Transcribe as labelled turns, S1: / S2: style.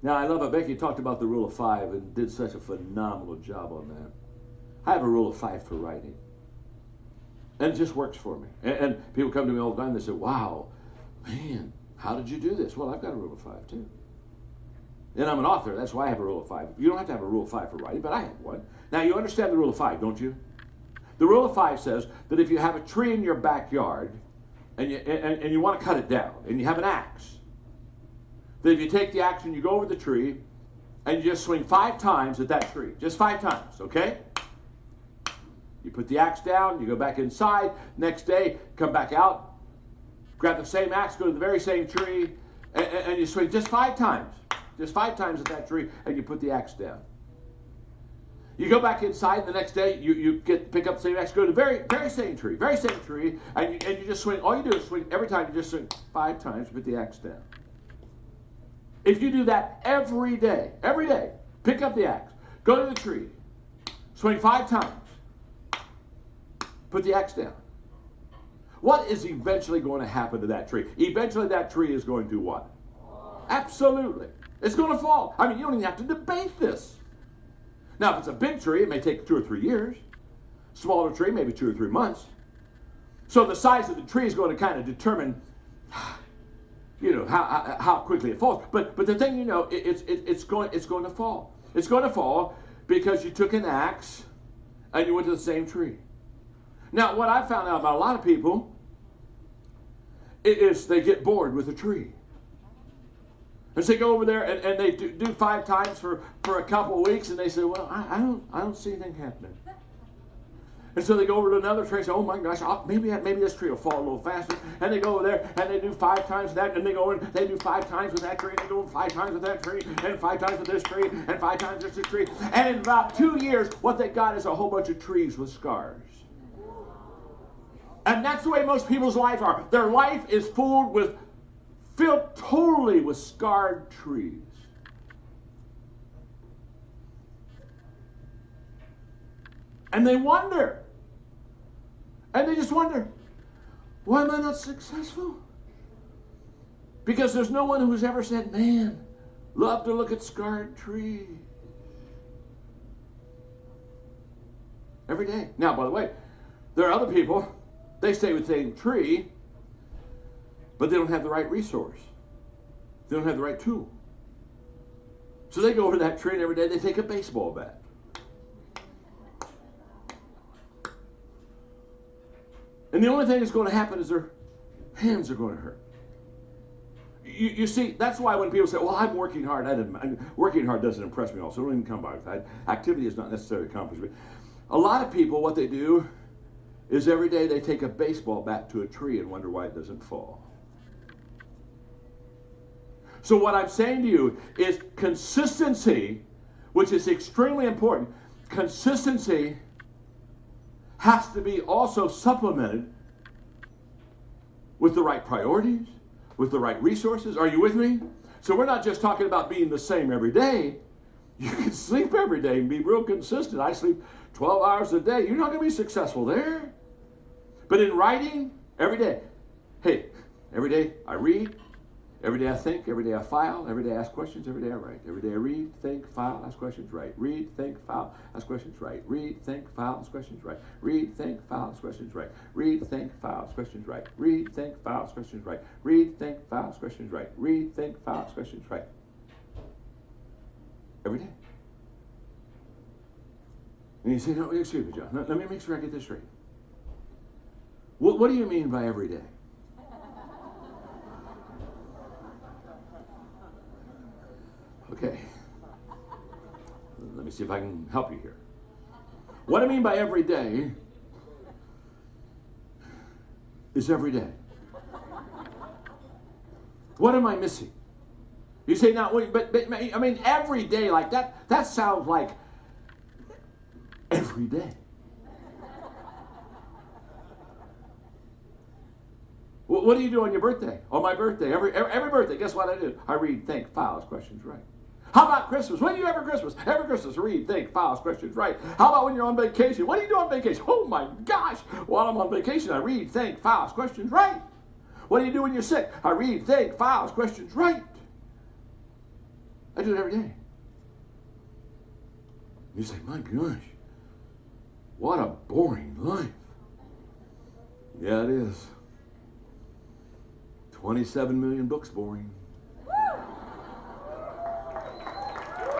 S1: Now, I love it. Becky talked about the rule of five and did such a phenomenal job on that. I have a rule of five for writing. And it just works for me. And people come to me all the time and they say, wow, man, how did you do this? Well, I've got a rule of five too. And I'm an author. That's why I have a rule of five. You don't have to have a rule of five for writing, but I have one. Now, you understand the rule of five, don't you? The rule of five says that if you have a tree in your backyard and you want to cut it down and you have an axe, that if you take the axe and you go over the tree and you just swing 5 times at that tree, just 5 times, okay? You put the axe down, you go back inside, next day, come back out, grab the same axe, go to the very same tree, and you swing just 5 times. Just 5 times at that tree, and you put the axe down. You go back inside the next day, you pick up the same axe, go to the very same tree, and you just swing. All you do is swing every time. You just swing 5 times, put the axe down. If you do that every day, pick up the axe, go to the tree, swing 5 times, put the axe down. What is eventually going to happen to that tree? Eventually that tree is going to what? Absolutely. It's going to fall. I mean, you don't even have to debate this. Now, if it's a big tree, it may take 2 or 3 years. Smaller tree, maybe 2 or 3 months. So the size of the tree is going to kind of determine, you know, how quickly it falls. But the thing, you know, it's going to fall. It's going to fall because you took an axe and you went to the same tree. Now, what I found out about a lot of people is they get bored with a tree. And so they go over there and they do 5 times for a couple of weeks, and they say, well, I don't see anything happening. And so they go over to another tree and say, oh my gosh, maybe this tree will fall a little faster. And they go over there and they do 5 times that, and they go and they do 5 times with that tree, and they go 5 times with that tree, and 5 times with this tree, and 5 times with this tree. And in about 2 years, what they got is a whole bunch of trees with scars. And that's the way most people's lives are. Their life is filled totally with scarred trees. And they wonder. And they just wonder, why am I not successful? Because there's no one who's ever said, man, love to look at scarred trees. Every day. Now, by the way, there are other people, they stay with the same tree, but they don't have the right resource. They don't have the right tool. So they go over to that tree and every day they take a baseball bat. And the only thing that's going to happen is their hands are going to hurt. You see, that's why when people say, well, I'm working hard, working hard doesn't impress me also. Don't even come by with that. Activity is not necessarily accomplishment. A lot of people, what they do is every day they take a baseball bat to a tree and wonder why it doesn't fall. So what I'm saying to you is consistency, which is extremely important. Consistency has to be also supplemented with the right priorities, with the right resources. Are you with me? So we're not just talking about being the same every day. You can sleep every day and be real consistent. I sleep 12 hours a day. You're not going to be successful there. But in writing, every day. Hey, every day I read. Every day I think, every day I file, every day I ask questions, every day I write. Every day I read, think, file, ask questions, write. Read, think, file, ask questions, write. Read, think, file, ask questions, write. Read, think, file, ask questions, write. Read, think, file, ask questions, write. Read, think, file, ask questions, write. Read, think, file, ask questions, write. Read, think, file, ask questions, write. Every day. And you say, no, excuse me, John, let me make sure I get this straight. What do you mean by every day? Okay, let me see if I can help you here. What I mean by every day is every day. What am I missing? You say, now, but I mean, every day like that sounds like every day. What do you do on your birthday? On my birthday, every birthday, guess what I do? I read, think, file, ask questions, write. How about Christmas? When do you ever Christmas? Every Christmas, read, think, file, ask questions, write. How about when you're on vacation? What do you do on vacation? Oh my gosh! While I'm on vacation, I read, think, file, ask questions, write. What do you do when you're sick? I read, think, file, ask questions, write. I do it every day. You say, my gosh, what a boring life. Yeah, it is. 27 million books boring.